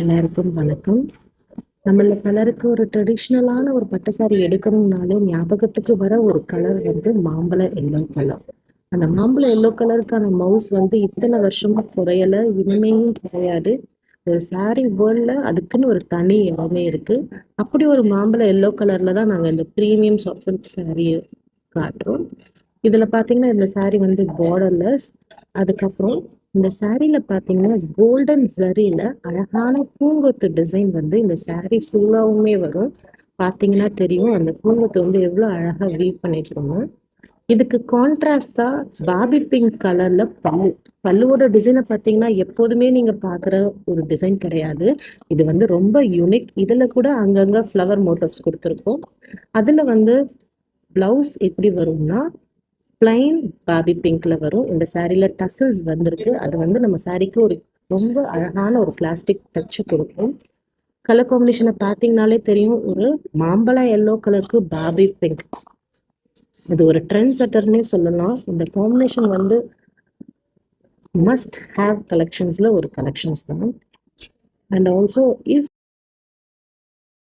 எல்லாருக்கும் வணக்கம். நம்மள பலருக்கு ஒரு ட்ரெடிஷ்னலான ஒரு பட்டு சாரி எடுக்கணும்னாலே ஞாபகத்துக்கு வர ஒரு கலர் வந்து மாம்பழ எல்லோ கலர். அந்த மாம்பழ எல்லோ கலருக்கான மவுஸ் வந்து இத்தனை வருஷமா குறையல, இனிமேயும் குறையாது. ஒரு சாரி வேர்ல்ட்ல அதுக்குன்னு ஒரு தனி இடமே இருக்கு. அப்படி ஒரு மாம்பழ எல்லோ கலர்ல தான் நாங்க இந்த பிரீமியம் சாஃப்ட் சில்க் சாரியை காட்டுறோம். இதுல பாத்தீங்கன்னா இந்த சாரி வந்து பார்டர்லெஸ். அதுக்கப்புறம் இந்த சாரியில பாத்தீங்கன்னா கோல்டன் ஜரியில அழகான பூங்கொத்து டிசைன் வந்து இந்த சாரி ஃபுல்லாவுமே வரும். பாத்தீங்கன்னா தெரியும் அந்த பூங்கொத்து வந்து எவ்வளவு அழகா வீவ் பண்ணிருக்கோங்க. இதுக்கு கான்ட்ராஸ்டா பாபி பிங்க் கலர்ல பல்லுவோட டிசைனை பாத்தீங்கன்னா எப்போதுமே நீங்க பாக்குற ஒரு டிசைன் கிடையாது. இது வந்து ரொம்ப யூனிக். இதுல கூட அங்கங்க ஃப்ளவர் மோட்டிவ்ஸ் கொடுத்துருக்கோம். அதுல வந்து பிளவுஸ் எப்படி வரும்னா பிளைன் பாபி பிங்க்ல வரும். இந்த சாரில டசல்ஸ் வந்திருக்கு. அது வந்து நம்ம சாரிக்கு ஒரு ரொம்ப அழகான ஒரு பிளாஸ்டிக் டச் கொடுக்கும். கலர் காம்பினேஷனை பார்த்தீங்கனாலே தெரியும், ஒரு மாம்பழ எல்லோ கலருக்கு பாபி பிங்க். இது ஒரு ட்ரெண்ட் செட்டர்னே சொல்லலாம். இந்த காம்பினேஷன் வந்து மஸ்ட் ஹேவ் கலெக்ஷன்ஸ்ல ஒரு கலெக்ஷன்ஸ் தான். And also if